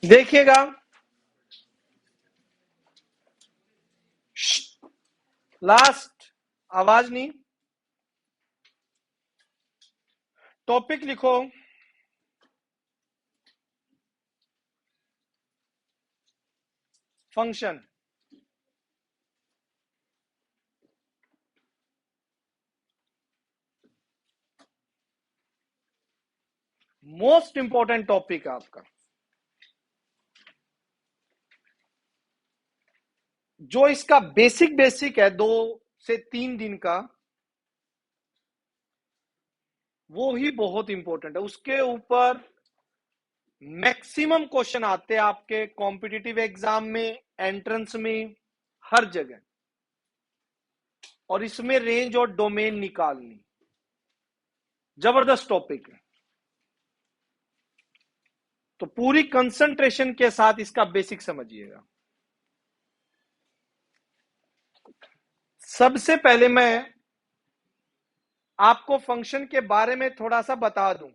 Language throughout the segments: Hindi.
देखिएगा, लास्ट आवाज नहीं, टॉपिक लिखो, फंक्शन। मोस्ट इंपॉर्टेंट टॉपिक है आपका, जो इसका बेसिक बेसिक है 2 से 3 दिन का, वो ही बहुत इंपॉर्टेंट है। उसके ऊपर मैक्सिमम क्वेश्चन आते हैं आपके कॉम्पिटिटिव एग्जाम में, एंट्रेंस में, हर जगह। और इसमें रेंज और डोमेन निकालनी, जबरदस्त टॉपिक है। तो पूरी कंसंट्रेशन के साथ इसका बेसिक समझिएगा। सबसे पहले मैं आपको फंक्शन के बारे में थोड़ा सा बता दूं,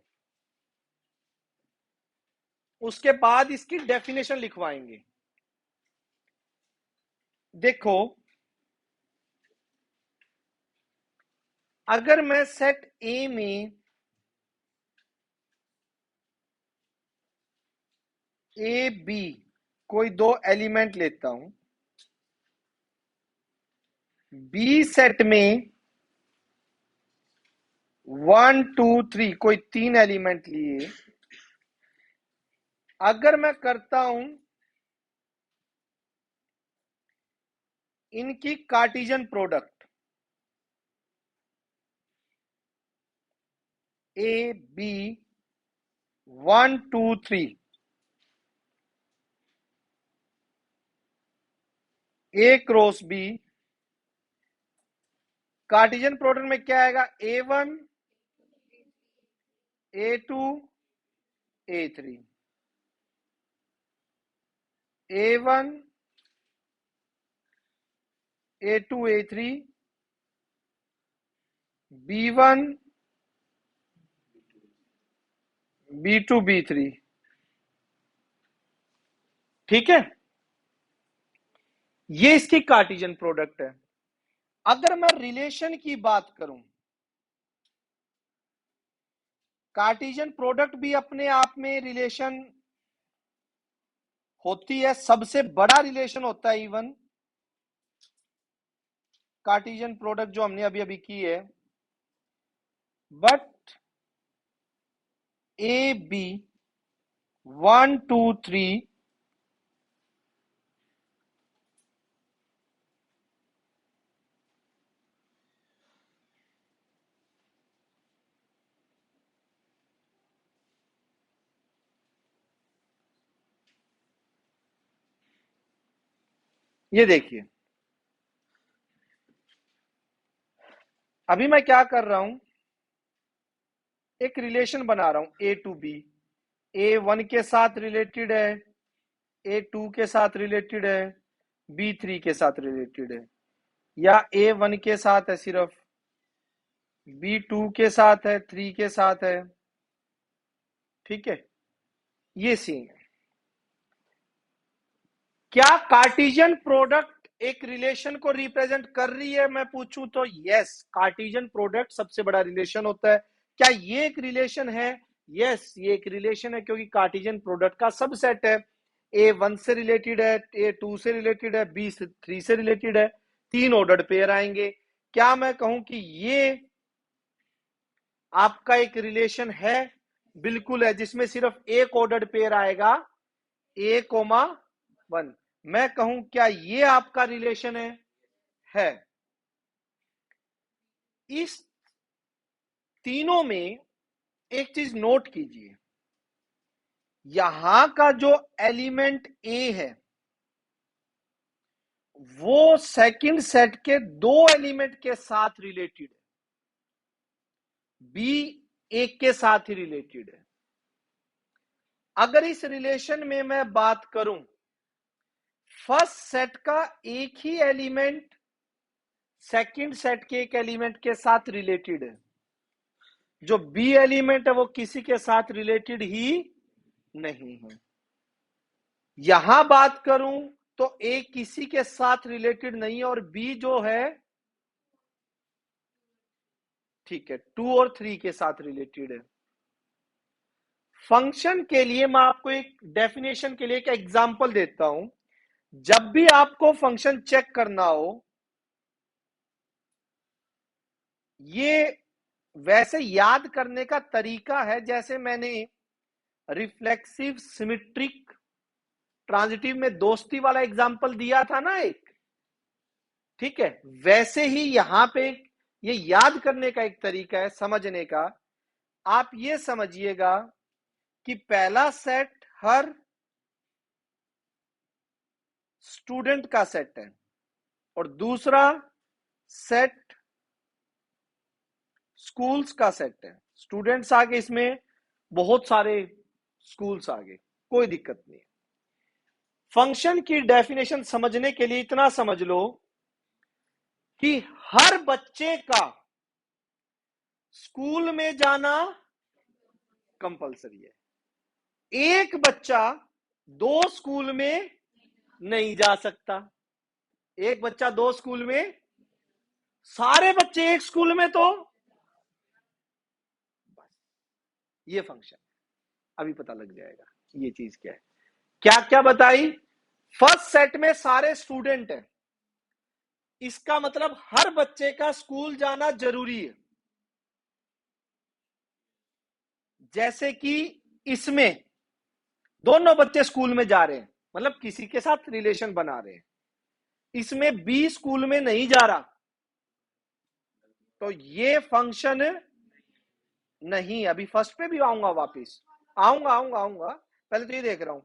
उसके बाद इसकी डेफिनेशन लिखवाएंगे। देखो, अगर मैं सेट ए में ए बी कोई 2 एलिमेंट लेता हूं, बी सेट में 1 2 3 कोई 3 एलिमेंट लिए, अगर मैं करता हूं इनकी Cartesian product, A B 1 2 3, A cross B, Cartesian product में क्या आएगा? A1 A2 A3, A1 A2 A3, B1 B2 B3। ठीक है, ये इसकी कार्टेशियन प्रोडक्ट है। अगर मैं रिलेशन की बात करूं, कार्टेशियन प्रोडक्ट भी अपने आप में रिलेशन होती है, सबसे बड़ा रिलेशन होता है इवन कार्टेशियन प्रोडक्ट जो हमने अभी अभी की है। बट ए बी 1 2 3 ये देखिए, अभी मैं क्या कर रहा हूं, एक रिलेशन बना रहा हूं ए टू बी। A1 के साथ रिलेटेड है, A2 के साथ रिलेटेड है, B3 के साथ रिलेटेड है, या A1 के साथ है सिर्फ, B2 के साथ है, 3 के साथ है। ठीक है, ये सीन है। क्या कार्टेशियन प्रोडक्ट एक रिलेशन को रिप्रेजेंट कर रही है? मैं पूछूं तो यस, कार्टेशियन प्रोडक्ट सबसे बड़ा रिलेशन होता है। क्या ये एक रिलेशन है? यस, ये एक रिलेशन है, क्योंकि कार्टेशियन प्रोडक्ट का सबसेट है। A1 से रिलेटेड है, A2 से रिलेटेड है, B3 से रिलेटेड है, 3 ऑर्डर्ड पेयर आएंगे। क्या मैं कहूं कि ये आपका एक रिलेशन है? बिल्कुल है, जिसमें सिर्फ एक ऑर्डर्ड पेयर आएगा, A, 1। मैं कहूं क्या ये आपका रिलेशन है? इस तीनों में एक चीज नोट कीजिए, यहां का जो एलिमेंट ए है वो सेकंड सेट के 2 एलिमेंट के साथ रिलेटेड है, बी एक के साथ ही रिलेटेड है। अगर इस रिलेशन में मैं बात करूं, फर्स्ट सेट का एक ही एलिमेंट सेकंड सेट के एक एलिमेंट के साथ रिलेटेड है, जो बी एलिमेंट है वो किसी के साथ रिलेटेड ही नहीं है। यहां बात करूं तो ए किसी के साथ रिलेटेड नहीं है और बी जो है ठीक है 2 और 3 के साथ रिलेटेड है। फंक्शन के लिए मैं आपको एक डेफिनेशन के लिए एक एग्जांपल देता हूं। जब भी आपको फंक्शन चेक करना हो, ये वैसे याद करने का तरीका है जैसे मैंने रिफ्लेक्सिव सिमेट्रिक ट्रांजिटिव में दोस्ती वाला एग्जांपल दिया था ना एक, ठीक है, वैसे ही यहां पे ये याद करने का एक तरीका है समझने का। आप ये समझिएगा कि पहला सेट हर स्टूडेंट का सेट है और दूसरा सेट स्कूल्स का सेट है। स्टूडेंट्स आगे, इसमें बहुत सारे स्कूल्स आगे, कोई दिक्कत नहीं। फंक्शन की डेफिनेशन समझने के लिए इतना समझ लो कि हर बच्चे का स्कूल में जाना कंपलसरी है। एक बच्चा दो स्कूल में नहीं जा सकता। एक बच्चा दो स्कूल में, सारे बच्चे एक स्कूल में तो बस, ये फंक्शन अभी पता लग जाएगा ये चीज क्या है। क्या क्या बताई? फर्स्ट सेट में सारे स्टूडेंट हैं, इसका मतलब हर बच्चे का स्कूल जाना जरूरी है। जैसे कि इसमें दोनों बच्चे स्कूल में जा रहे हैं, मतलब किसी के साथ रिलेशन बना रहे हैं। इसमें बी स्कूल में नहीं जा रहा, तो ये फंक्शन नहीं। अभी फर्स्ट पे भी आऊंगा, वापस आऊंगा। पहले तो ये देख रहा हूं,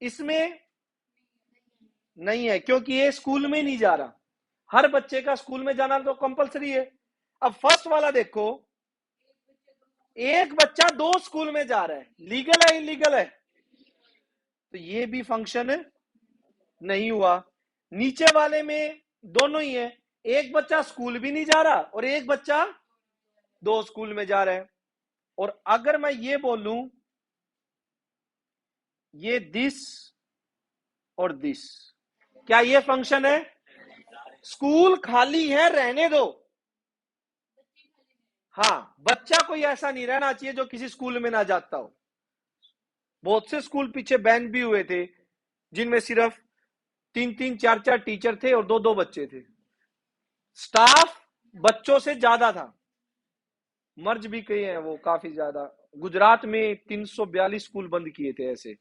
इसमें नहीं है क्योंकि ये स्कूल में नहीं जा रहा। हर बच्चे का स्कूल में जाना तो कंपलसरी है। अब फर्स्ट वाला देखो, एक बच्चा दो स्कूल में जा रहा है, लीगल है इलीगल है? तो ये भी फंक्शन नहीं हुआ। नीचे वाले में दोनों ही है, एक बच्चा स्कूल भी नहीं जा रहा और एक बच्चा दो स्कूल में जा रहा है। और अगर मैं ये बोलूं ये दिस और दिस, क्या ये फंक्शन है? स्कूल खाली है, रहने दो। हाँ, बच्चा कोई ऐसा नहीं रहना चाहिए जो किसी स्कूल में ना जाता हो। बहुत से स्कूल पीछे बैन भी हुए थे जिनमें सिर्फ 3-3 4-4 टीचर थे और 2-2 बच्चे थे। स्टाफ बच्चों से ज्यादा था। मर्ज भी किए हैं वो काफी ज्यादा। गुजरात में 342 स्कूल बंद किए थे ऐसे।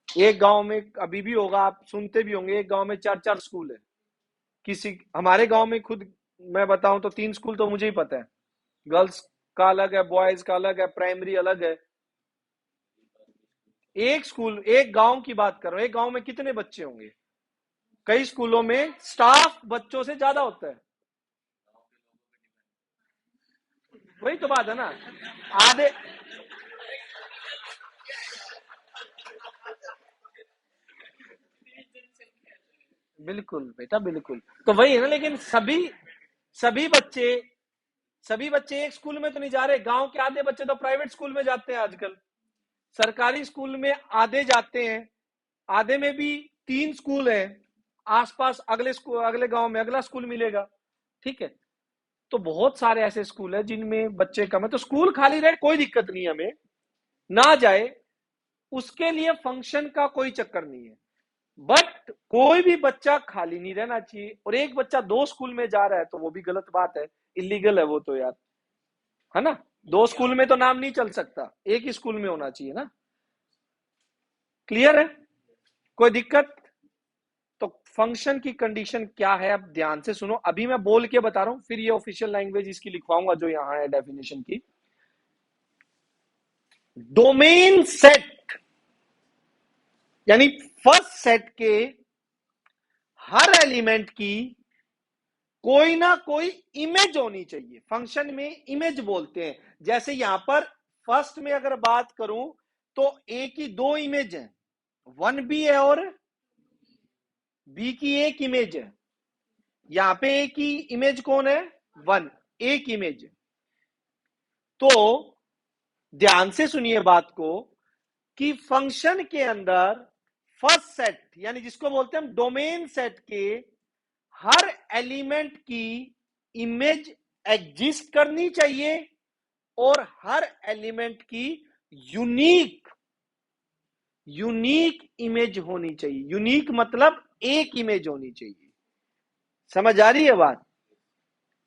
एक गांव में अभी भी होगा, आप सुनते भी होंगे, एक गांव में 4-4 स्कूल है। किसी हमारे गांव में खुद मैं बताऊं तो 3 स्कूल तो मुझे ही पता है। गर्ल्स का अलग है, बॉयज का अलग है, प्राइमरी अलग है। एक स्कूल, एक गांव की बात कर रहा हूं, एक गांव में कितने बच्चे होंगे? कई स्कूलों में स्टाफ बच्चों से ज्यादा होता है। वही तो बात है ना। आधे बिल्कुल बेटा बिल्कुल, तो वही है ना। लेकिन सभी बच्चे सभी बच्चे एक स्कूल में तो नहीं जा रहे। गांव के आधे बच्चे तो प्राइवेट स्कूल में जाते हैं आजकल। सरकारी स्कूल में आधे जाते हैं, आधे में भी 3 स्कूल है आसपास, अगले स्कूल अगले गांव में अगला स्कूल मिलेगा। ठीक है, तो बहुत सारे ऐसे स्कूल है जिनमें बच्चे कम है, तो स्कूल खाली रहे कोई दिक्कत नहीं, हमें ना जाए उसके लिए फंक्शन का कोई चक्कर नहीं है। बट कोई भी बच्चा खाली नहीं रहना चाहिए। और एक बच्चा दो स्कूल में जा रहा है तो वो भी गलत बात है, इलीगल है वो तो यार, है ना। दो स्कूल में तो नाम नहीं चल सकता, एक ही स्कूल में होना चाहिए ना। क्लियर है? कोई दिक्कत? तो फंक्शन की कंडीशन क्या है, अब ध्यान से सुनो। अभी मैं बोल के बता रहा हूं, फिर ये ऑफिशियल लैंग्वेज इसकी लिखवाऊंगा जो यहां है डेफिनेशन की। डोमेन सेट यानी फर्स्ट सेट के हर एलिमेंट की कोई ना कोई इमेज होनी चाहिए। फंक्शन में इमेज बोलते हैं। जैसे यहां पर फर्स्ट में अगर बात करूं तो ए की 2 इमेज है, 1b है और बी की एक इमेज है। यहां पे ए की इमेज कौन है? 1, एक इमेज। तो ध्यान से सुनिए बात को कि फंक्शन के अंदर फर्स्ट सेट यानी जिसको बोलते हैं हम डोमेन सेट के हर एलिमेंट की इमेज एग्जिस्ट करनी चाहिए और हर एलिमेंट की यूनिक इमेज होनी चाहिए। यूनिक मतलब एक इमेज होनी चाहिए। समझ आ रही है बात?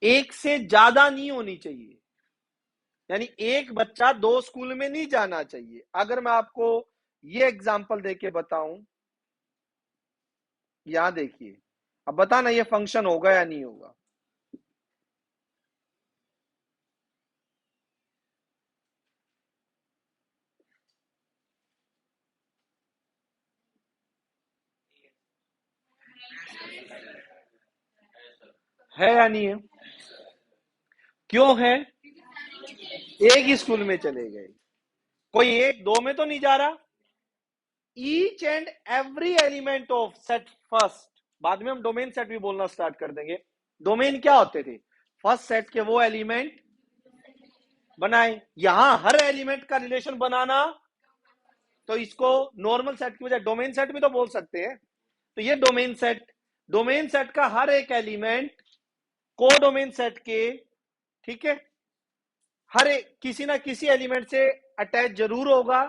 एक से ज्यादा नहीं होनी चाहिए। यानी एक बच्चा दो स्कूल में नहीं जाना चाहिए। अगर मैं आपको ये एग्जांपल देके बताऊं, यहां देखिए, अब बताना ये फंक्शन होगा या नहीं होगा। है या नहीं है? क्यों है? एक ही स्कूल में चले गए, कोई एक दो में तो नहीं जा रहा। Each and every element of set first, बाद में हम डोमेन सेट भी बोलना स्टार्ट कर देंगे। डोमेन क्या होते थे? फर्स्ट सेट के वो एलिमेंट बनाए। यहां हर एलिमेंट का रिलेशन बनाना, तो इसको नॉर्मल सेट की बजाय डोमेन सेट भी तो बोल सकते हैं। तो ये डोमेन सेट का हर एक एलिमेंट को डोमेन सेट के, ठीक है, हर एक किसी ना किसी एलिमेंट से अटैच जरूर होगा,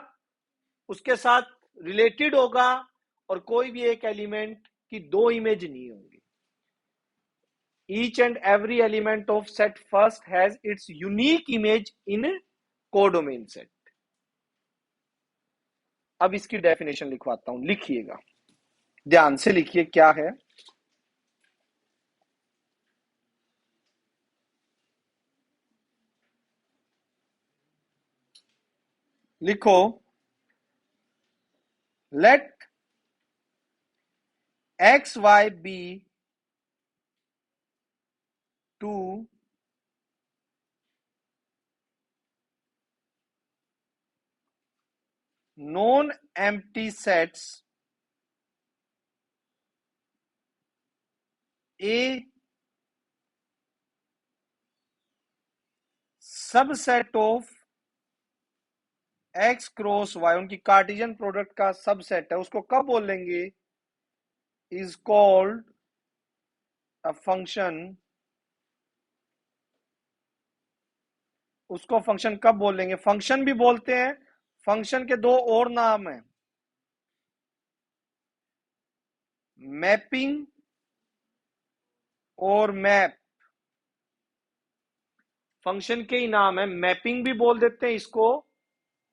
उसके साथ रिलेटेड होगा, और कोई भी एक एलिमेंट की दो इमेज नहीं होंगी। Each and every element of set first has its unique image in codomain set. अब इसकी डेफिनेशन लिखवाता हूं, लिखिएगा, ध्यान से लिखिए क्या है। लिखो, let X Y be two non empty sets A subset of X cross Y, उनकी कार्टेशियन प्रोडक्ट का सबसेट है, उसको कब बोलेंगे? Is called a function. उसको फंक्शन कब बोलेंगे? फंक्शन भी बोलते हैं। फंक्शन के दो और नाम है, मैपिंग और मैप। फंक्शन के ही नाम है, मैपिंग भी बोल देते हैं इसको,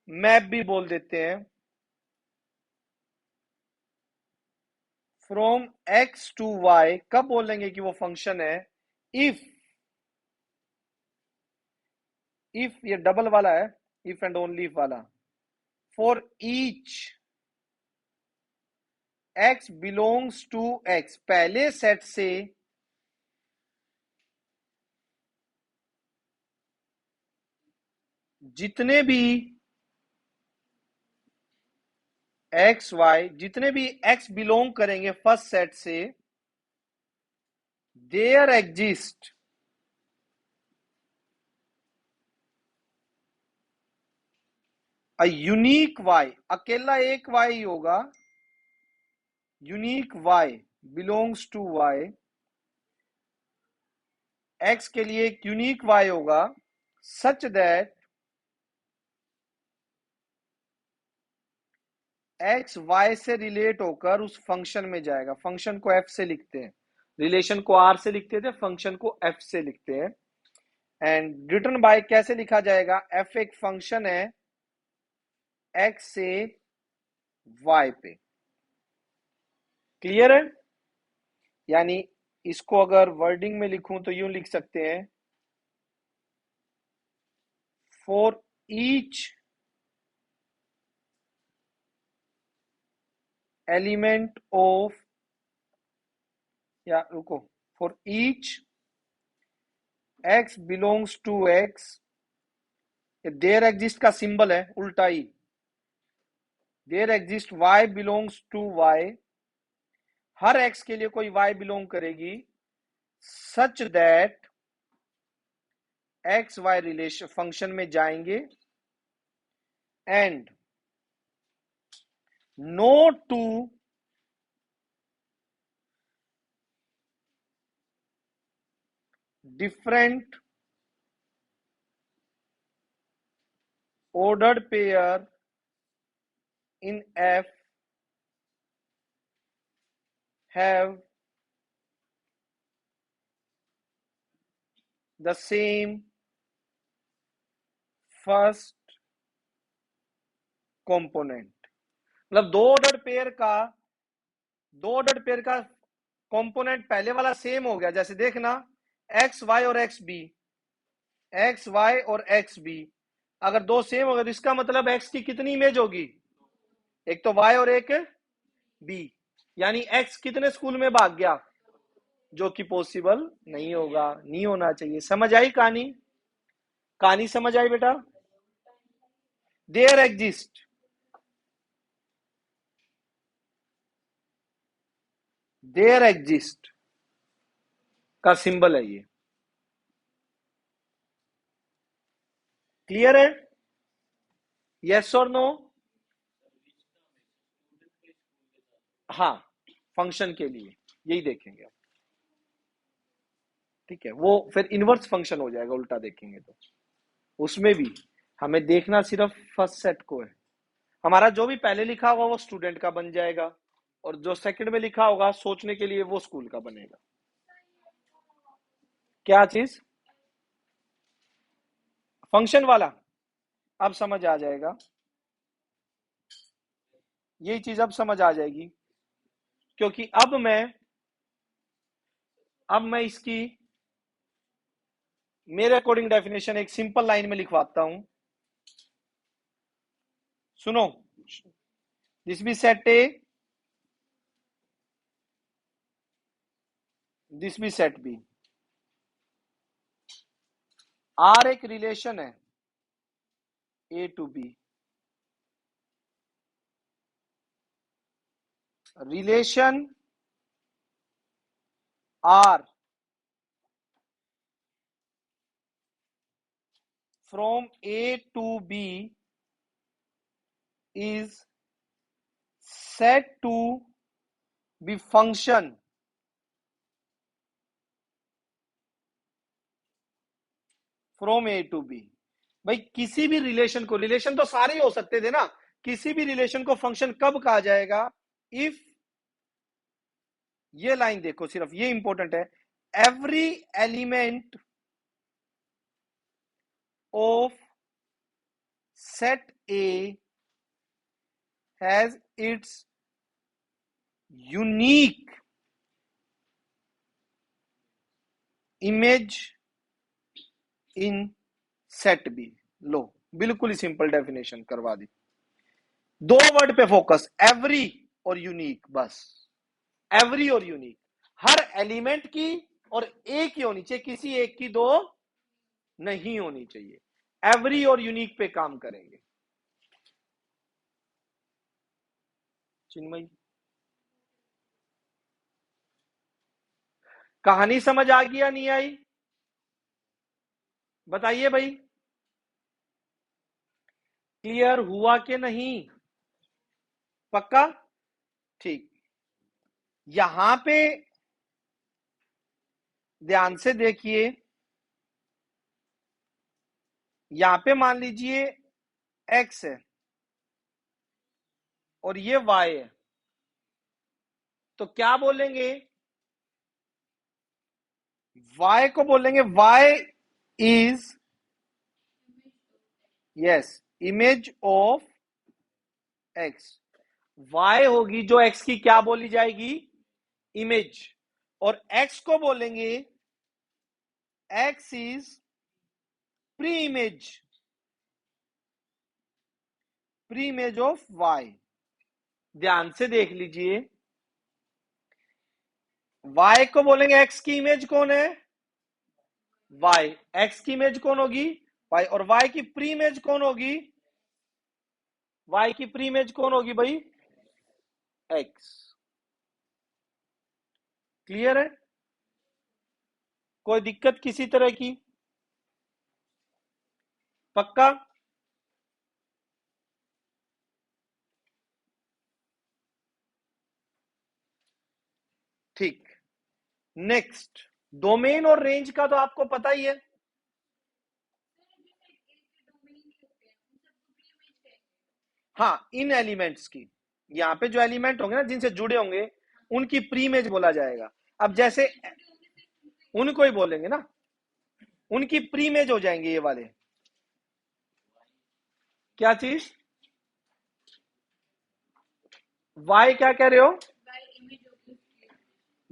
मैप भी बोल देते हैं। फ्रॉम एक्स टू वाई कब बोलेंगे कि वो फंक्शन है? इफ ये डबल वाला है, इफ एंड ओनली इफ वाला। For each X belongs to X, पहले सेट से जितने भी एक्स वाई, जितने भी एक्स बिलोंग करेंगे फर्स्ट सेट से, there exist a unique Y, अकेला एक वाई होगा, unique Y belongs to Y, X के लिए एक यूनिक वाई होगा, सच दैट एक्स वाई से रिलेट होकर उस फंक्शन में जाएगा। फंक्शन को एफ से लिखते हैं, रिलेशन को आर से लिखते थे, फंक्शन को एफ से लिखते हैं। एंड रिटर्न बाय कैसे लिखा जाएगा? एफ एक फंक्शन है एक्स से वाई पे। क्लियर है? यानी इसको अगर वर्डिंग में लिखूं तो यूं लिख सकते हैं, फॉर ईच एलिमेंट ऑफ, या रुको, for each X belongs to X, there exist का सिंबल है उल्टा ही, there exist Y belongs to Y, हर एक्स के लिए कोई वाई बिलोंग करेगी, such that X Y relation function में जाएंगे, and no two different ordered pair in F have the same first component. मतलब दो ऑर्डर पेयर का कंपोनेंट पहले वाला सेम हो गया, जैसे देखना एक्स वाई और एक्स बी, एक्स वाई और एक्स बी अगर दो सेम हो गए तो इसका मतलब एक्स की कितनी इमेज होगी, एक तो वाई और एक बी, यानी एक्स कितने स्कूल में भाग गया, जो कि पॉसिबल नहीं होगा, नहीं होना चाहिए। समझ आई कहानी? कहानी समझ आई बेटा? देयर एग्जिस्ट, देयर एग्जिस्ट का सिंबल है ये। क्लियर है? यस और नो? हाँ, फंक्शन के लिए यही देखेंगे। ठीक है, वो फिर इनवर्स फंक्शन हो जाएगा, उल्टा देखेंगे तो उसमें भी हमें देखना सिर्फ फर्स्ट सेट को है। हमारा जो भी पहले लिखा होगा वो स्टूडेंट का बन जाएगा, और जो सेकंड में लिखा होगा सोचने के लिए वो स्कूल का बनेगा। क्या चीज? फंक्शन वाला अब समझ आ जाएगा, यही चीज अब समझ आ जाएगी, क्योंकि अब मैं इसकी मेरे अकॉर्डिंग डेफिनेशन एक सिंपल लाइन में लिखवाता हूं। सुनो, this be set A, this be set B. R एक रिलेशन है A to B, relation R from A to B is said to be function from A to B। भाई किसी भी रिलेशन को, रिलेशन तो सारे ही हो सकते थे ना, किसी भी रिलेशन को फंक्शन कब कहा जाएगा? इफ, ये लाइन देखो सिर्फ, ये इंपॉर्टेंट है, every element of set A has its unique image in set B. लो, बिल्कुल ही सिंपल डेफिनेशन करवा दी, दो वर्ड पे फोकस, एवरी और यूनिक, बस एवरी और यूनिक, हर एलिमेंट की और एक ही होनी चाहिए, किसी एक की दो नहीं होनी चाहिए, एवरी और यूनिक पे काम करेंगे। चिन्मयी, कहानी समझ आ गई या नहीं आई? बताइए भाई, क्लियर हुआ कि नहीं? पक्का? ठीक, यहां पे ध्यान से देखिए, यहां पे मान लीजिए x है और ये y है, तो क्या बोलेंगे? y को बोलेंगे y is, yes, image of x। y होगी जो x की क्या बोली जाएगी? इमेज। और x को बोलेंगे x is pre image, pre image of y। ध्यान से देख लीजिए, y को बोलेंगे x की इमेज कौन है? y। x की इमेज कौन होगी? y। और y की प्री इमेज कौन होगी? y की प्री इमेज कौन होगी भाई? x। क्लियर है? कोई दिक्कत किसी तरह की? पक्का? ठीक, नेक्स्ट डोमेन और रेंज का तो आपको पता ही है। हाँ, इन एलिमेंट्स की, यहाँ पे जो एलिमेंट होंगे ना जिनसे जुड़े होंगे उनकी प्रीमेज बोला जाएगा। अब जैसे उनको ही बोलेंगे ना, उनकी प्रीमेज हो जाएंगे ये वाले। क्या चीज? वाई क्या कह रहे हो?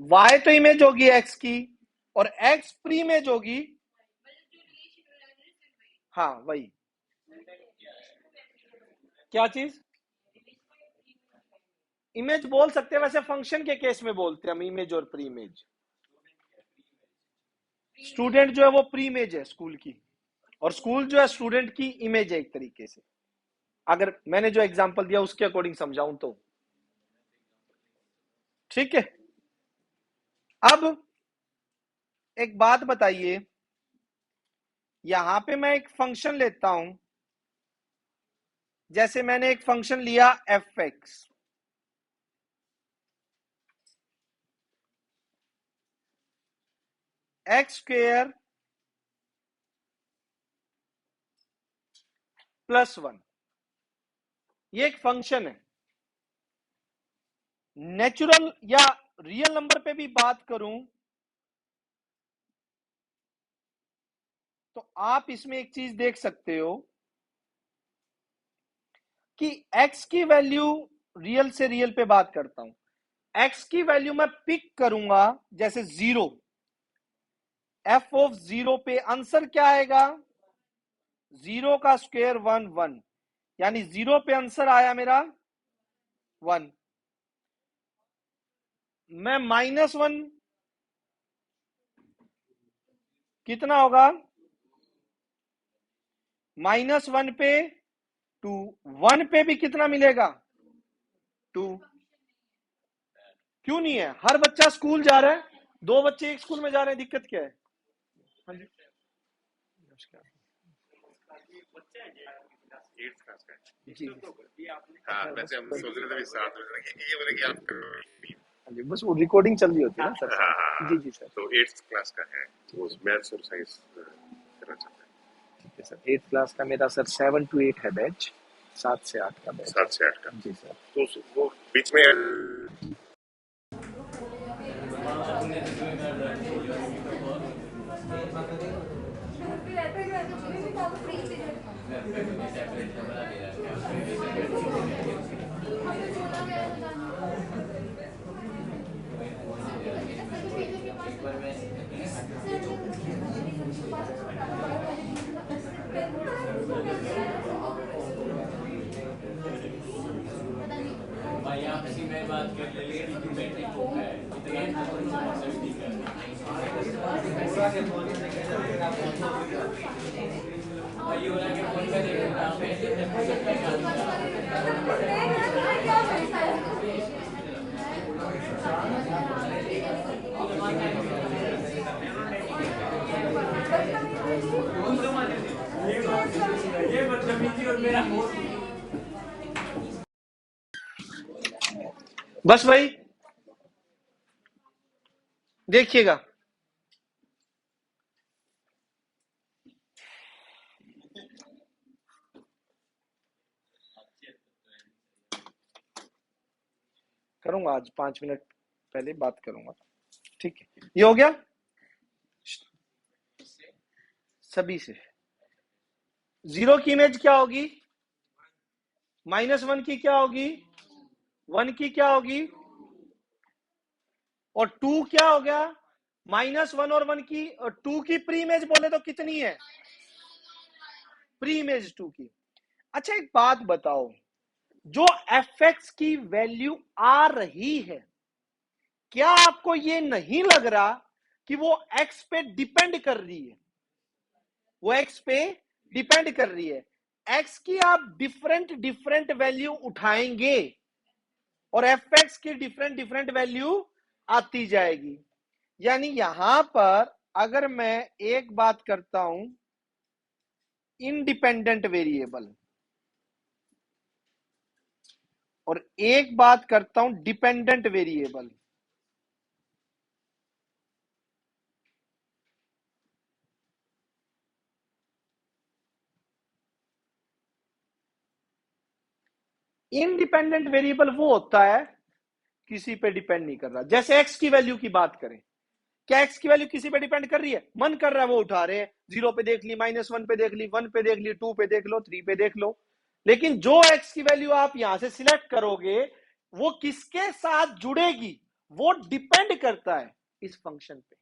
वाई तो इमेज होगी एक्स की, और एक्स प्रीमेज होगी। हाँ वही। क्या चीज? इमेज बोल सकते हैं, वैसे फंक्शन के केस में बोलते हैं हम इमेज और प्री इमेज। स्टूडेंट जो है वो प्री इमेज है स्कूल की, और स्कूल जो है स्टूडेंट की इमेज है एक तरीके से, अगर मैंने जो एग्जांपल दिया उसके अकॉर्डिंग समझाऊं तो। ठीक है। अब एक बात बताइए, यहां पे मैं एक फंक्शन लेता हूं, जैसे मैंने एक फंक्शन लिया F x, x square plus 1, ये एक फंक्शन है। नेचुरल या रियल नंबर पे भी बात करूं तो आप इसमें एक चीज देख सकते हो कि x की वैल्यू, रियल से रियल पे बात करता हूं, x की वैल्यू मैं पिक करूंगा जैसे 0, f ऑफ 0 पे आंसर क्या आएगा? 0 का स्क्वायर 1 1, यानी 0 पे आंसर आया मेरा 1। मैं -1 कितना होगा? -1 पे 2, 1 पे भी कितना मिलेगा? 2। क्यों नहीं है? हर बच्चा स्कूल जा रहा है, 2 बच्चे एक स्कूल में जा रहे हैं, दिक्कत क्या है? हाँ जी। जी हाँ, वैसे हम सोच रहे थे भी साथ में कि ये बोले कि आप हाँ जी, बस वो रिकॉर्डिंग चल रही होती है ना सर हाँ साथ। जी हाँ, जी सर। तो 8th क्लास का है, वो मैथ्स और साइंस करना चाहते हैं। ठीक है सर, 8th क्लास का मेरा सर 7 to 8 है बैच, 7 से 8 का बैच 7 से 8 का। है। जी सर। तो वो बीच में भाई आपसी में बात कर ले, लेडी की बैटरी को है इतना भाई वाला के फोन पे देखो ये बदतमीजी और मेरा बस भाई देखिएगा, करूंगा आज 5 मिनट पहले बात करूंगा। ठीक है, ये हो गया सभी से। 0 की इमेज क्या होगी? -1 की क्या होगी? 1 की क्या होगी? और 2 क्या हो गया? -1 और 1 की, और 2 की प्री इमेज बोले तो कितनी है? प्री इमेज 2 की। अच्छा एक बात बताओ, जो एफ एक्स की वैल्यू आ रही है, क्या आपको ये नहीं लग रहा कि वो एक्स पे डिपेंड कर रही है? वो एक्स पे डिपेंड कर रही है। एक्स की आप डिफरेंट डिफरेंट वैल्यू उठाएंगे और एफ एक्स की डिफरेंट डिफरेंट वैल्यू आती जाएगी। यानी यहां पर अगर मैं एक बात करता हूं इंडिपेंडेंट वेरिएबल, और एक बात करता हूं डिपेंडेंट वेरिएबल, इंडिपेंडेंट वेरिएबल वो होता है किसी पे डिपेंड नहीं कर रहा। जैसे एक्स की वैल्यू की बात करें, क्या एक्स की वैल्यू किसी पे डिपेंड कर रही है? मन कर रहा है वो उठा रहे हैं, 0 पे देख ली, -1 पे देख ली, 1 पे देख ली, 2 पे देख लो, 3 पे देख लो। लेकिन जो एक्स की वैल्यू आप यहां से सिलेक्ट करोगे वो किसके साथ जुड़ेगी, वो डिपेंड करता है इस फंक्शन पे।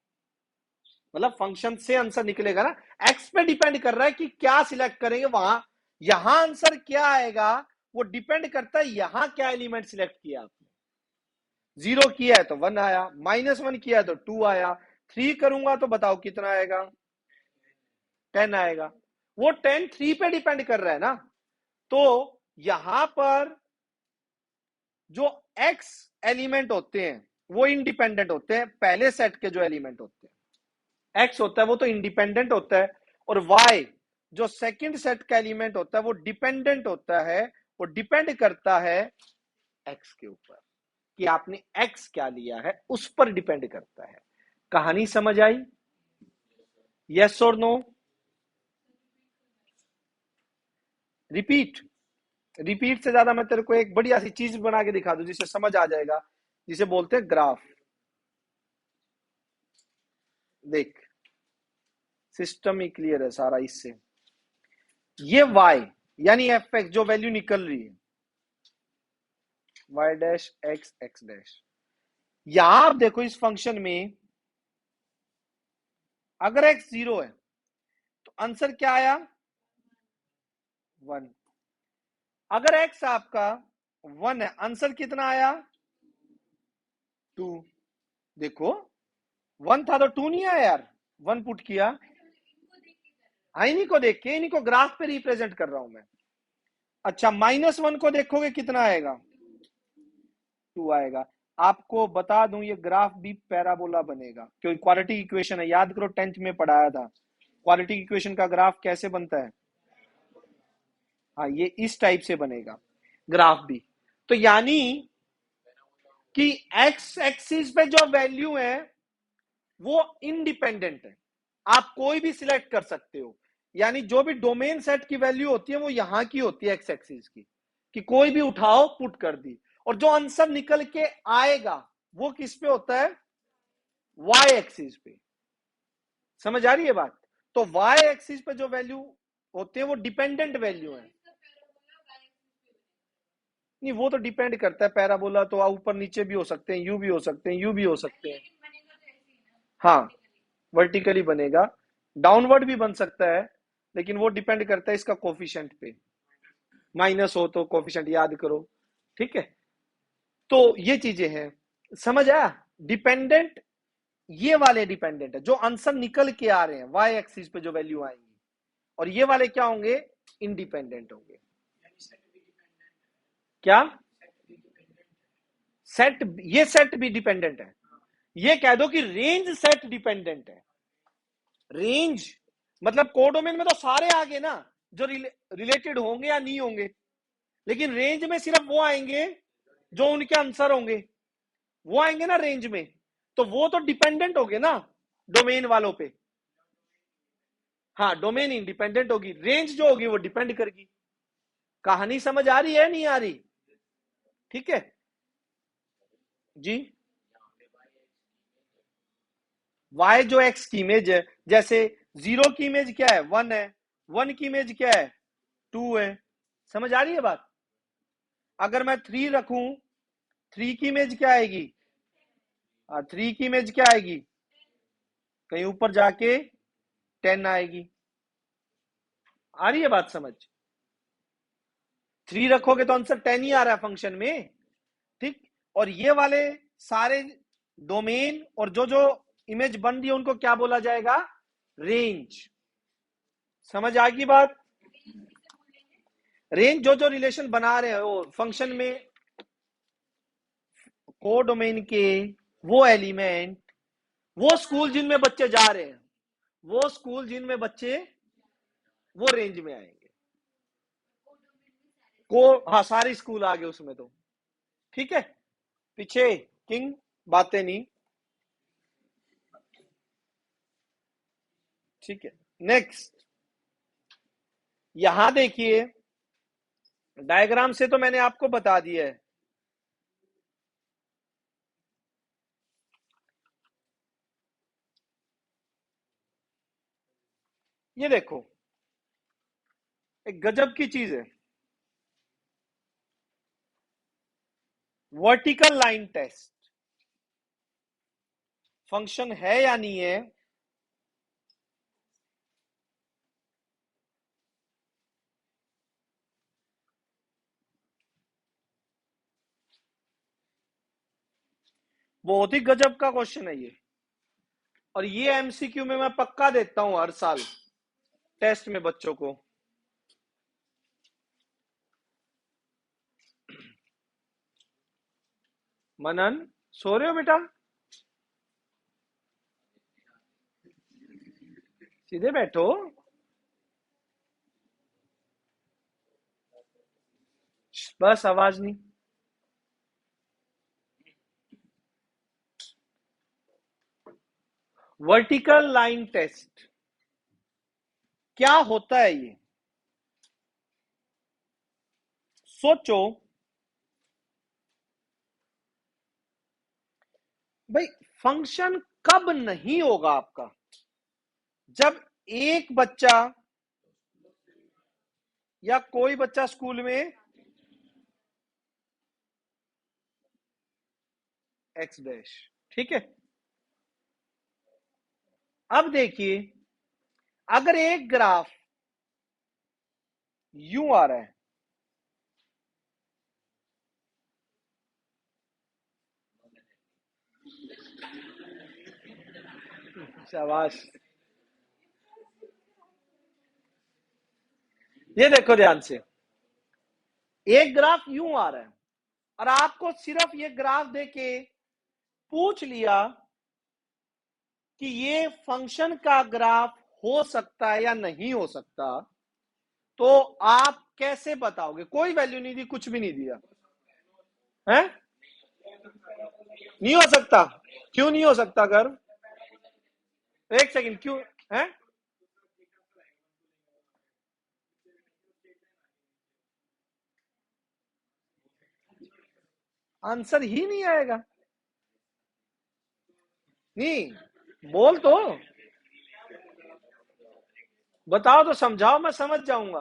मतलब फंक्शन से आंसर निकलेगा ना, एक्स पे डिपेंड कर रहा है कि क्या सिलेक्ट करेंगे वहां, यहां आंसर क्या आएगा वो डिपेंड करता है यहां क्या एलिमेंट सिलेक्ट किया आपने। 0 किया है तो 1 आया, -1 किया है तो 2 आया, 3 करूंगा तो बताओ कितना आएगा, 10 आएगा। वो 10 3 पे डिपेंड कर रहा है ना, तो यहां पर जो x एलिमेंट होते हैं वो इंडिपेंडेंट होते हैं, पहले सेट के जो एलिमेंट होते हैं x होता है वो तो इंडिपेंडेंट होता है, और y जो सेकंड सेट का एलिमेंट होता है वो डिपेंडेंट होता है, वो डिपेंड करता है x के ऊपर कि आपने x क्या लिया है, उस पर डिपेंड करता है। कहानी समझ आई? यस और नो? रिपीट? रिपीट से ज्यादा मैं तेरे को एक बढ़िया सी चीज बना के दिखा दूं जिसे समझ आ जाएगा, जिसे बोलते हैं ग्राफ। देख, सिस्टम ही क्लियर है सारा इससे। ये y यानी एफ एक्स जो वैल्यू निकल रही है, y dash x x dash, यहां आप देखो इस फंक्शन में अगर x 0 है तो आंसर क्या आया? 1। अगर x आपका 1 है, आंसर कितना आया? 2। देखो 1 था तो 2 नहीं आया यार, 1 पुट किया। हाँ, इन्हीं को देख के, इन्हीं को ग्राफ पे रिप्रेजेंट कर रहा हूं मैं। अच्छा, -1 को देखोगे कितना आएगा? 2 आएगा। आपको बता दूं ये ग्राफ भी पैराबोला बनेगा, क्योंकि क्वाड्रेटिक इक्वेशन है, याद करो 10th में पढ़ाया था क्वाड्रेटिक इक्वेशन का ग्राफ कैसे बनता है। हाँ, ये इस टाइप से बनेगा ग्राफ भी। तो यानी कि एक्स एक्सिस पे जो वैल्यू है वो इंडिपेंडेंट है, आप कोई भी सिलेक्ट कर सकते हो। यानी जो भी डोमेन सेट की वैल्यू होती है वो यहां की होती है एक्स एक्सिस की, कि कोई भी उठाओ पुट कर दी, और जो आंसर निकल के आएगा वो किस पे होता है? वाई एक्सिस पे। समझ आ रही है बात? तो वाई एक्सिस पे जो वैल्यू होते हैं वो डिपेंडेंट वैल्यू है। नहीं, वो तो डिपेंड करता है, पैराबोला तो ऊपर नीचे भी हो सकते हैं, यू भी हो सकते हैं, यू भी हो सकते हैं। हाँ, वर्टिकली बनेगा, डाउनवर्ड भी बन सकता है, लेकिन वो डिपेंड करता है इसका कोफिशिएंट पे। माइनस हो तो कोफिशिएंट याद करो, ठीक है। तो ये चीजें हैं, समझ आया? डिपेंडेंट ये वाले डिपेंडेंट है, जो आंसर निकल के आ रहे हैं वाई एक्सिस पे जो वैल्यू आएंगी, और ये वाले क्या होंगे? इंडिपेंडेंट होंगे। क्या? सेट, ये सेट भी डिपेंडेंट है। ये कह दो कि रेंज सेट डिपेंडेंट है। रेंज मतलब कोडोमेन में तो सारे आ गए ना जो रिलेटेड होंगे या नहीं होंगे, लेकिन रेंज में सिर्फ वो आएंगे जो उनके आंसर होंगे, वो आएंगे ना रेंज में, तो वो तो डिपेंडेंट हो गए ना डोमेन वालों पे। हाँ, डोमेन इंडिपेंडेंट होगी, रेंज जो होगी वो डिपेंड करेगी। कहानी समझ आ रही है नहीं आ रही? ठीक है जी। y जो x की इमेज है, जैसे 0 की इमेज क्या है? 1 है, 1 की इमेज क्या है? 2 है। समझ आ रही है बात? अगर मैं 3 रखूं, 3 की इमेज क्या आएगी? 3 की इमेज क्या आएगी? कहीं ऊपर जाके 10 आएगी। आ रही है बात समझ? 3 रखोगे तो आंसर 10 ही आ रहा है फंक्शन में, ठीक। और ये वाले सारे डोमेन और जो जो इमेज बन रही है उनको क्या बोला जाएगा? रेंज। समझ आ गई बात? रेंज जो जो रिलेशन बना रहे हो फंक्शन में, को डोमेन के वो एलिमेंट, वो स्कूल जिनमें बच्चे जा रहे हैं, वो स्कूल जिनमें बच्चे वो रेंज में आएंगे। को हाँ, सारे स्कूल आ गए उसमें तो, ठीक है। पीछे किंग बातें नहीं, ठीक है। नेक्स्ट, यहां देखिए डायग्राम से तो मैंने आपको बता दिया है। ये देखो, एक गजब की चीज है, वर्टिकल लाइन टेस्ट। फंक्शन है या नहीं है? बहुत ही गजब का क्वेश्चन है ये, और ये एमसीक्यू में मैं पक्का देता हूं हर साल टेस्ट में बच्चों को। मनन, सो रहे हो बेटा? सीधे बैठो। बस आवाज नहीं। वर्टिकल लाइन टेस्ट क्या होता है ये? सोचो भाई, फंक्शन कब नहीं होगा आपका? जब एक बच्चा या कोई बच्चा स्कूल में एक्स डैश, ठीक है। अब देखिए, अगर एक ग्राफ यूं आ रहा है, शाबाश, ये देखो ध्यान से, एक ग्राफ यूं आ रहा है और आपको सिर्फ ये ग्राफ देके पूछ लिया कि ये फंक्शन का ग्राफ हो सकता है या नहीं हो सकता, तो आप कैसे बताओगे? कोई वैल्यू नहीं दी, कुछ भी नहीं दिया है, नहीं हो सकता। क्यों नहीं हो सकता गर्व? एक सेकंड, क्यों है? आंसर ही नहीं आएगा। नहीं, बोल तो, बताओ तो, समझाओ, मैं समझ जाऊंगा।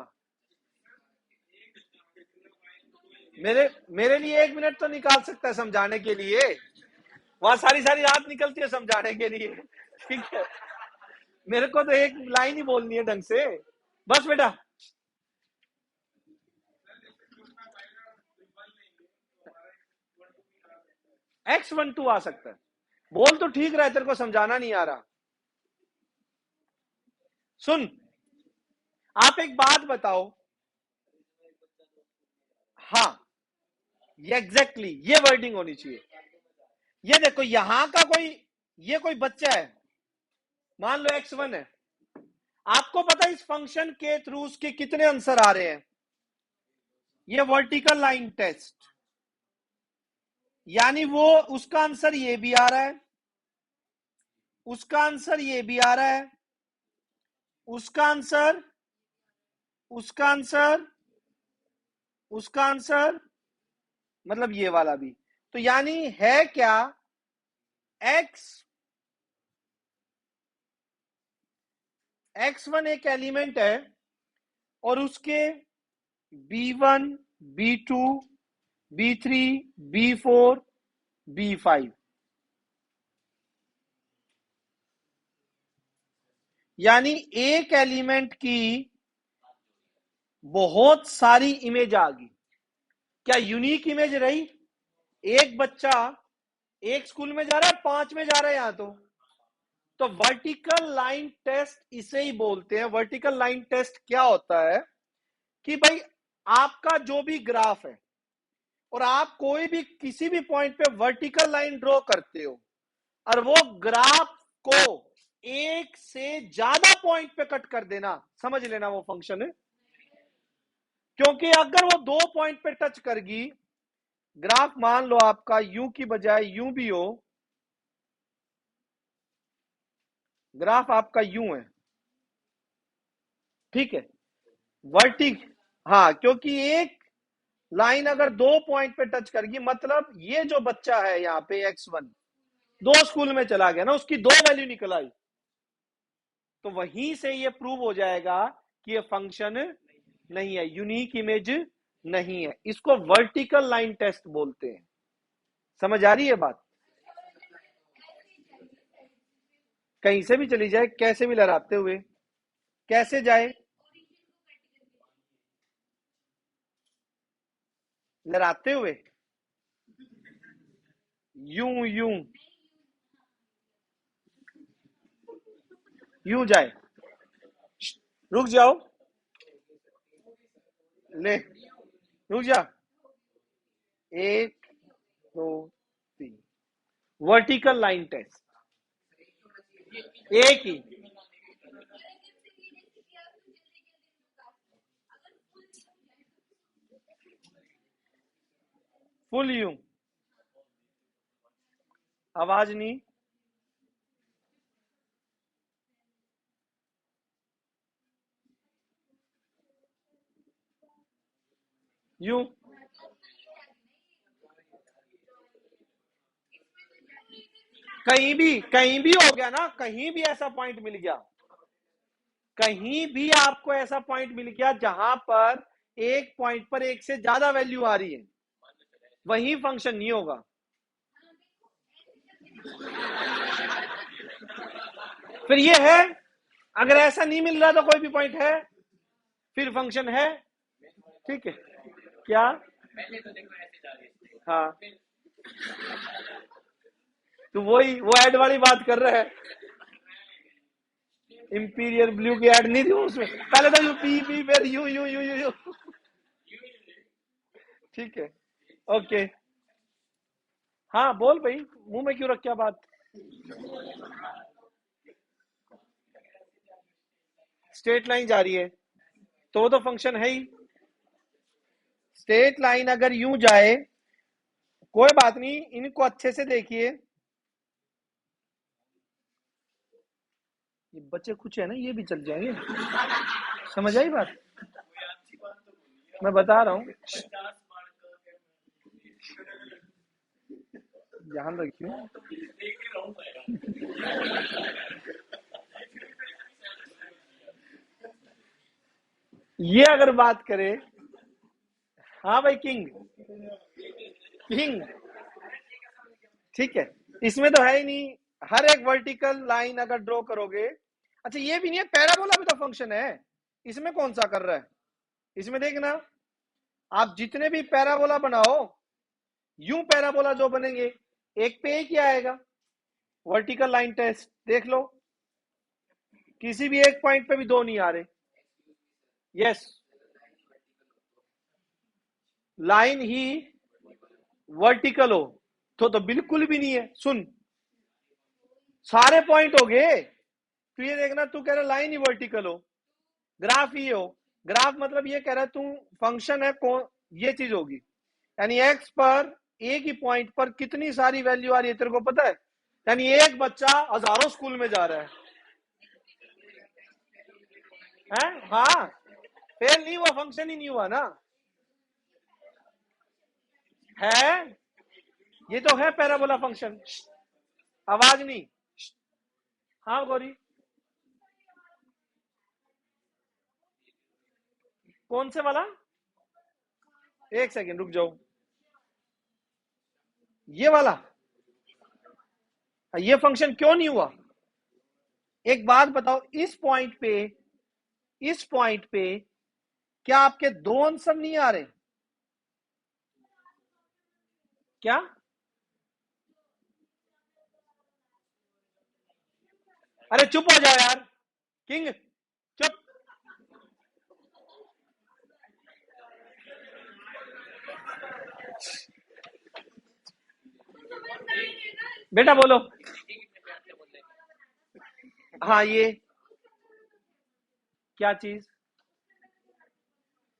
मेरे लिए 1 मिनट तो निकाल सकता है समझाने के लिए, वहां सारी सारी रात निकलती है समझाने के लिए, ठीक है। मेरे को तो एक लाइन ही बोलनी है ढंग से, बस बेटा। X12 आ सकता है, बोल तो ठीक रहा है, तेरे को समझाना नहीं आ रहा। सुन, आप एक बात बताओ। हाँ, ये एग्जैक्टली ये वर्डिंग होनी चाहिए। ये देखो, यहां का कोई, ये कोई बच्चा है, मान लो X1 है। आपको पता है इस फंक्शन के थ्रू उसके कितने आंसर आ रहे हैं? ये वर्टिकल लाइन टेस्ट, यानी वो उसका आंसर ये भी आ रहा है, उसका आंसर ये भी आ रहा है, उसका आंसर, उसका आंसर, उसका आंसर, मतलब ये वाला भी। तो यानी है क्या, X1 एक एलिमेंट है और उसके B1, B2, B3, B4, B5, यानी एक एलिमेंट की बहुत सारी इमेज आ गई। क्या यूनिक इमेज रही? एक बच्चा एक स्कूल में जा रहा है, 5 में जा रहा है यहां तो वर्टिकल लाइन टेस्ट इसे ही बोलते हैं। वर्टिकल लाइन टेस्ट क्या होता है कि भाई आपका जो भी ग्राफ है और आप कोई भी किसी भी पॉइंट पे वर्टिकल लाइन ड्रॉ करते हो और वो ग्राफ को एक से ज्यादा पॉइंट पे कट कर देना, समझ लेना वो फंक्शन है। क्योंकि अगर वो 2 पॉइंट पे टच करगी, ग्राफ मान लो आपका यूं की बजाय यूं भी हो, ग्राफ आपका यूं है, ठीक है, वर्टिक, हाँ, क्योंकि एक लाइन अगर 2 पॉइंट पे टच करेगी, मतलब ये जो बच्चा है यहाँ पे x1 2 स्कूल में चला गया ना, उसकी 2 वैल्यू निकल आई, तो वहीं से ये प्रूव हो जाएगा कि ये फंक्शन नहीं है, यूनिक इमेज नहीं है। इसको वर्टिकल लाइन टेस्ट बोलते हैं। समझ आ रही है बात? कहीं से भी चली जाए, कैसे भी लहराते हुए, कैसे जाए, लहराते हुए, यूं यूं यूं जाए, रुक जाओ, ले, रुक जा, 1 2 3, वर्टिकल लाइन टेस्ट, एक ही, फुल यूं, आवाज नहीं, यूं, कहीं भी हो गया ना, कहीं भी ऐसा पॉइंट मिल गया, कहीं भी आपको ऐसा पॉइंट मिल गया जहां पर एक पॉइंट पर एक से ज्यादा वैल्यू आ रही है, वही फंक्शन नहीं होगा। फिर ये है, अगर ऐसा नहीं मिल रहा तो कोई भी पॉइंट है, फिर फंक्शन है। ठीक है, क्या? हाँ, तो वही वो ऐड वाली बात कर रहा है, इंपीरियल ब्लू की ऐड नहीं थी उसमें, पहले तो यू पी पी फिर you you you you you. ठीक है, ओके, हाँ बोल भाई, मुंह में क्यों रखा बात? स्ट्रेट लाइन जा रही है तो वो तो फंक्शन है ही। स्ट्रेट लाइन अगर यूं जाए, कोई बात नहीं, इनको अच्छे से देखिए, ये बच्चे कुछ है ना, ये भी चल जाएंगे। समझ आई बात? मैं बता रहा हूं, ध्यान रखिए। ये अगर बात करें, हाँ भाई किंग, किंग, ठीक है, इसमें तो है ही नहीं, हर एक वर्टिकल लाइन अगर ड्रॉ करोगे, अच्छा ये भी नहीं है, पैराबोला भी तो फंक्शन है, इसमें कौन सा कर रहा है? इसमें देखना, आप जितने भी पैराबोला बनाओ, यूं पैराबोला जो बनेंगे, एक पे एक ही आएगा। वर्टिकल लाइन टेस्ट देख लो, किसी भी एक पॉइंट पे भी 2 नहीं आ रहे। यस, लाइन ही वर्टिकल हो तो बिल्कुल भी नहीं है। सुन, सारे पॉइंट हो गए, तो ये देखना, तू कह रहा लाइन ही वर्टिकल हो, ग्राफ ही हो, ग्राफ मतलब ये कह रहा है तू फंक्शन है कौन, ये चीज होगी, यानी एक्स पर एक ही पॉइंट पर कितनी सारी वैल्यू आ रही है तेरे को पता है, यानी एक बच्चा हजारों स्कूल में जा रहा है? हाँ, फेल नहीं हुआ, फंक्शन ही नहीं हुआ ना, है, ये तो है पैराबोला फंक्शन। आवाज नहीं, हाँ गौरी, कौन से वाला? एक सेकेंड रुक जाओ, ये वाला, ये फंक्शन क्यों नहीं हुआ? एक बात बताओ, इस पॉइंट पे क्या आपके 2 आंसर नहीं आ रहे? क्या? अरे चुप हो जाओ यार, किंग चुप, बेटा बोलो। हाँ, ये क्या चीज?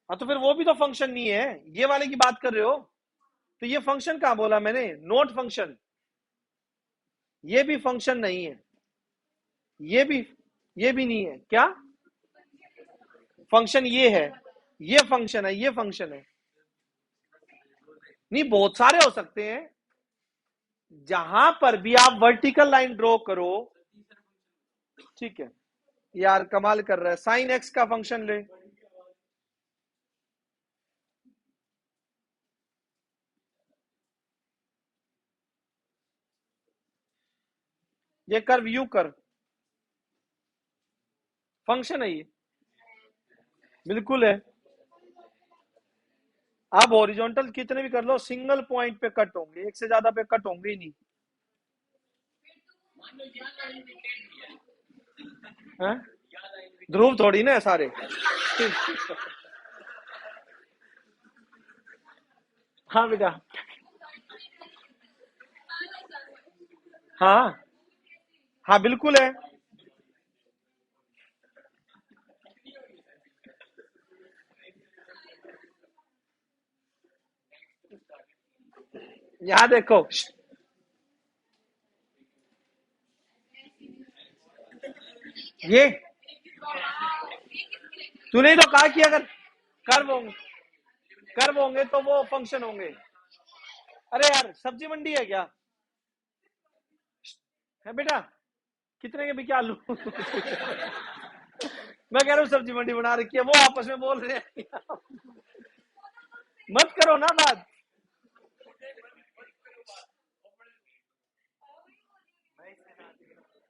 हाँ तो फिर वो भी तो फंक्शन नहीं है, ये वाले की बात कर रहे हो, तो ये फंक्शन कहां बोला मैंने? नोट फंक्शन, ये भी फंक्शन नहीं है, ये भी नहीं है। क्या फंक्शन? ये है, ये फंक्शन है, ये फंक्शन है, नहीं, बहुत सारे हो सकते हैं, जहां पर भी आप वर्टिकल लाइन ड्रॉ करो। ठीक है यार, कमाल कर रहा है। साइन एक्स का फंक्शन ले, ये कर्व यू कर्व फंक्शन है, ये बिल्कुल है। आप हॉरिजॉन्टल कितने भी कर लो, सिंगल पॉइंट पे कट होंगे, एक से ज्यादा पे कट होंगे ही नहीं। है? ध्रुव थोड़ी ना है सारे। हाँ बेटा, हाँ हाँ बिल्कुल है। यहां देखो, ये तूने तो कहा कि अगर कर्व होंगे, कर्व होंगे तो वो फंक्शन होंगे। अरे यार, सब्जी मंडी है क्या? है बेटा, कितने के बिके आलू? मैं कह रहा हूँ सब्जी मंडी बना रखी है, वो आपस में बोल रहे हैं। मत करो ना बात।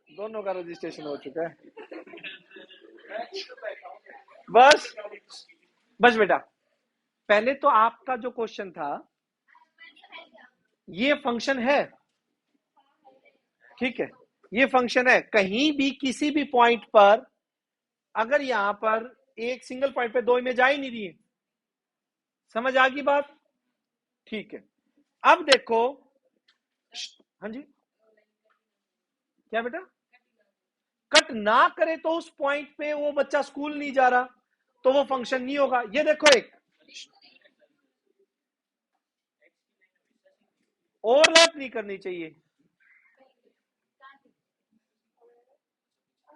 दोनों का रजिस्ट्रेशन हो चुका है। बस बस बेटा, पहले तो आपका जो क्वेश्चन था, ये फंक्शन है, ठीक है, ये फंक्शन है। कहीं भी किसी भी पॉइंट पर, अगर यहां पर एक सिंगल पॉइंट पे दो इमेज आ ही नहीं रही है, समझ आ गई बात? ठीक है, अब देखो। हाँ जी, क्या बेटा? कट ना करे तो उस पॉइंट पे वो बच्चा स्कूल नहीं जा रहा, तो वो फंक्शन नहीं होगा। ये देखो, एक ओवरलैप नहीं करनी चाहिए।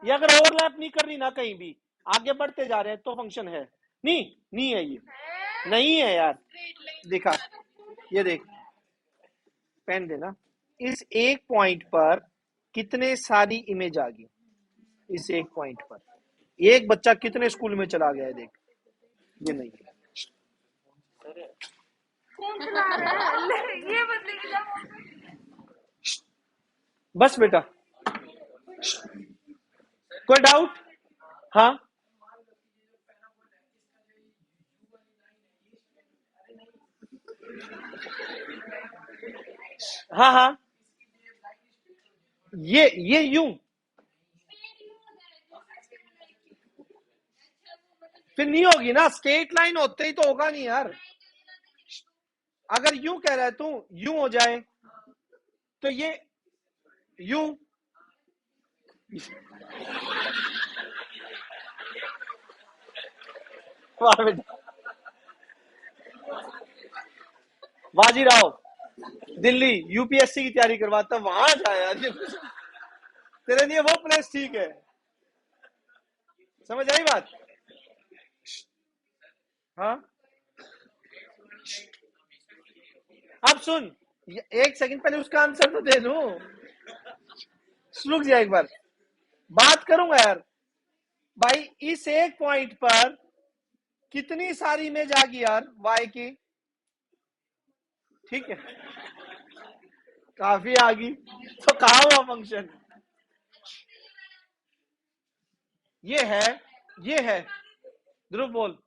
ये अगर ओवरलैप नहीं कर रही ना कहीं भी, आगे बढ़ते जा रहे हैं, तो फंक्शन है। नहीं, नहीं है, ये नहीं है यार। दिखा, ये देख, पेन देना। इस एक पॉइंट पर कितने सारी इमेज आ गई, इस एक पॉइंट पर एक बच्चा कितने स्कूल में चला गया है, देख। ये नहीं है। ये बस बेटा, कोई डाउट? हाँ हाँ हाँ, ये यूं, फिर नहीं होगी ना, स्ट्रेट लाइन होते ही तो होगा नहीं यार। अगर यूं कह रहा है तू, यूं हो जाए, तो ये यूं। वाह बेटा, बाजीराव दिल्ली यूपीएससी की तैयारी करवाता, वहां जा यार। तेरे लिए वो प्लेस ठीक है। समझ आई बात? हाँ, अब सुन, एक सेकंड पहले उसका आंसर तो दे लूं। रुक जा एक बार, बात करूंगा यार। भाई, इस एक पॉइंट पर कितनी सारी इमेज आ गई यार वाई की? ठीक है, काफी आ गई, तो कहा हुआ फंक्शन ये है। ध्रुव बोल,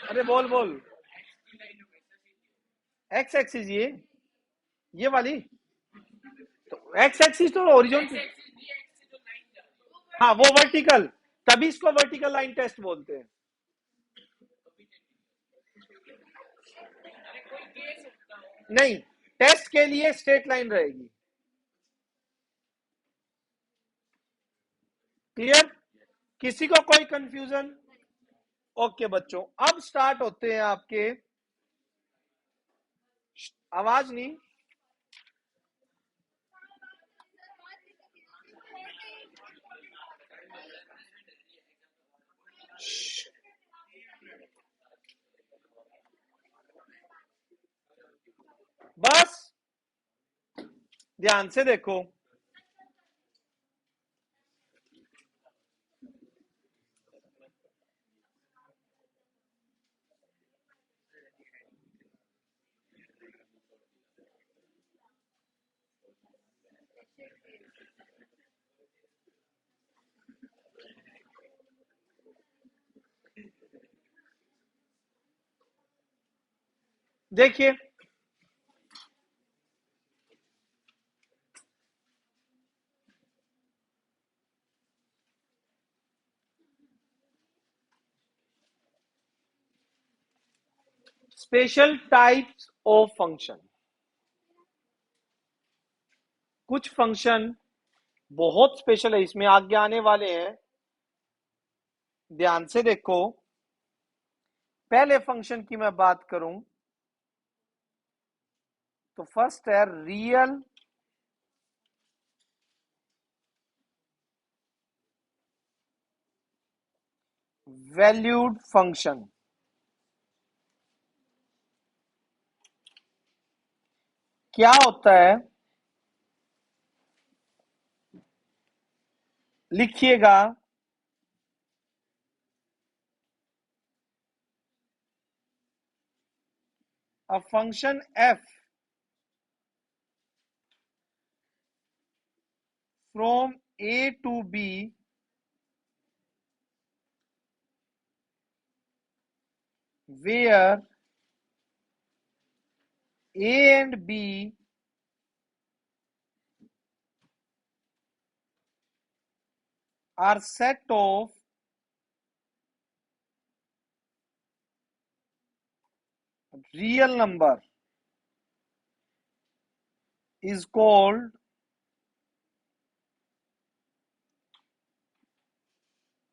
अरे बोल बोल। एक्स एक्सिस ये वाली, तो एक्स एक्सिस तो ओरिजिन, हाँ वो वर्टिकल, तभी इसको वर्टिकल लाइन टेस्ट बोलते हैं। नहीं, टेस्ट के लिए स्ट्रेट लाइन रहेगी। क्लियर? किसी को कोई कंफ्यूजन? ओके बच्चों, अब स्टार्ट होते हैं आपके, आवाज नहीं, बस ध्यान से देखो, देखिए स्पेशल टाइप्स ऑफ फंक्शन। कुछ फंक्शन बहुत स्पेशल है, इसमें आगे आने वाले हैं, ध्यान से देखो। पहले फंक्शन की मैं बात करूं तो फर्स्ट है रियल वैल्यूड फंक्शन। क्या होता है, लिखिएगा, a function f from a to b where a and b are set of real number is called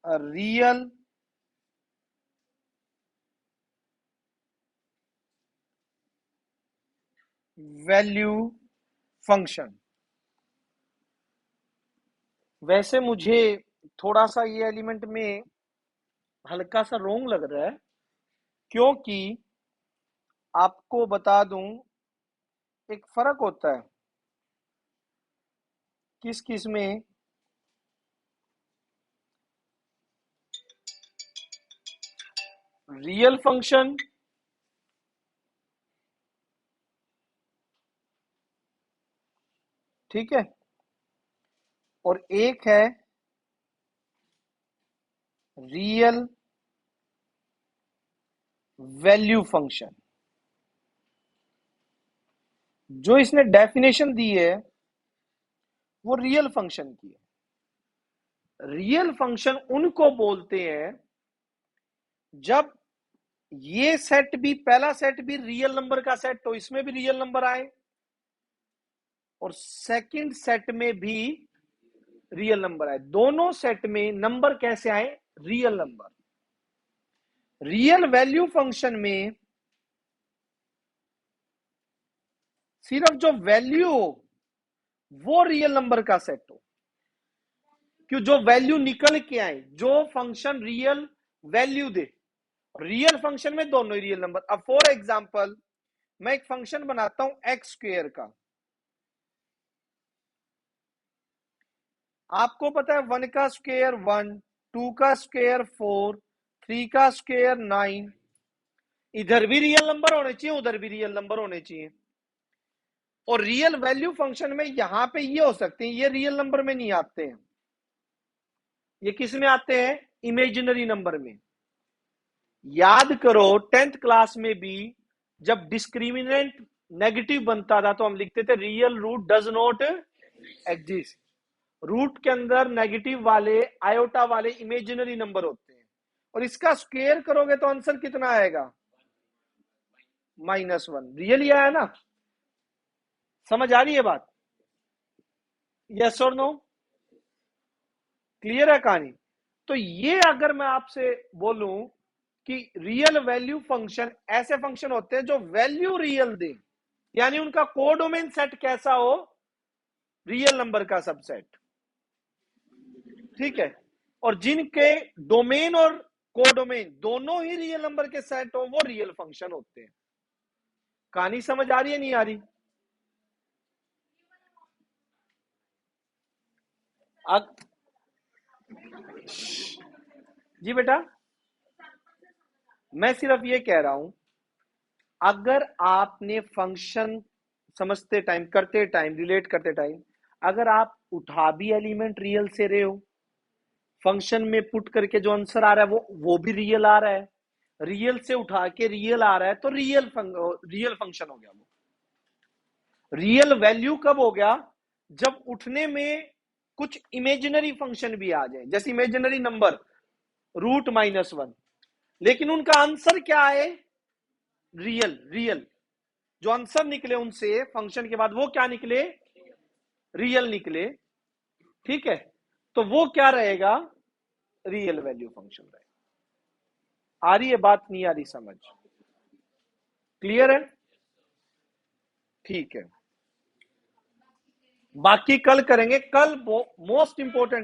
a real value function. वैसे मुझे थोड़ा सा ये एलिमेंट में हल्का सा रोंग लग रहा है, क्योंकि आपको बता दूं एक फर्क होता है किस किस में। रियल फंक्शन ठीक है, और एक है रियल वैल्यू फंक्शन। जो इसने डेफिनेशन दी है वो रियल फंक्शन की है। रियल फंक्शन उनको बोलते हैं जब ये सेट भी, पहला सेट भी रियल नंबर का सेट हो, इसमें भी रियल नंबर आए, और सेकंड सेट में भी रियल नंबर आए। दोनों सेट में नंबर कैसे आए, real number. Real value function में सिर्फ जो वैल्यू हो वो रियल नंबर का सेट हो, क्यों, जो वैल्यू निकल के आए, जो फंक्शन रियल वैल्यू दे। रियल फंक्शन में दोनों ही रियल नंबर। अब फॉर एग्जांपल मैं एक फंक्शन बनाता हूं एक्स स्क्वेयर का। आपको पता है 1 का स्क्वेयर 1, 2 का स्क्वेयर 4, 3 का स्क्वेयर 9। इधर भी रियल नंबर होने चाहिए, उधर भी रियल नंबर होने चाहिए। और रियल वैल्यू फंक्शन में यहां पे ये हो सकते हैं, ये रियल नंबर में नहीं आते हैं, ये किस में आते हैं, इमेजिनरी नंबर में। याद करो 10th क्लास में भी जब डिस्क्रिमिनेंट नेगेटिव बनता था तो हम लिखते थे real root does not exist. Root के अंदर नेगेटिव वाले, आयोटा वाले इमेजिनरी नंबर होते हैं, और इसका स्क्वायर करोगे तो आंसर कितना आएगा, -1। रियल ही आया ना, समझ आ रही है बात, यस और नो, क्लियर है कहानी। तो ये अगर मैं आपसे बोलूं कि रियल वैल्यू फंक्शन ऐसे फंक्शन होते हैं जो वैल्यू रियल दे, यानी उनका कोडोमेन सेट कैसा हो, रियल नंबर का सबसेट, ठीक है। और जिनके डोमेन और कोडोमेन दोनों ही रियल नंबर के सेट हो वो रियल फंक्शन होते हैं। कहानी समझ आ रही है, नहीं आ रही? जी बेटा, मैं सिर्फ ये कह रहा हूं, अगर आपने फंक्शन समझते टाइम, करते टाइम, रिलेट करते टाइम, अगर आप उठा भी एलिमेंट रियल से रहे हो, फंक्शन में पुट करके जो आंसर आ रहा है वो भी रियल आ रहा है, रियल से उठा के रियल आ रहा है, तो रियल फंक्शन हो गया। वो रियल वैल्यू कब हो गया? जब उठने में कुछ इमेजिनरी फंक्शन भी आ जाए, जैसे इमेजिनरी नंबर √-1, लेकिन उनका आंसर क्या है? रियल। जो आंसर निकले उनसे फंक्शन के बाद, वो क्या निकले? रियल निकले। ठीक है, तो वो क्या रहेगा? रियल वैल्यू फंक्शन रहेगा। आ रही है बात, नहीं आ रही समझ? क्लियर है? ठीक है, बाकी कल करेंगे। कल मोस्ट इंपोर्टेंट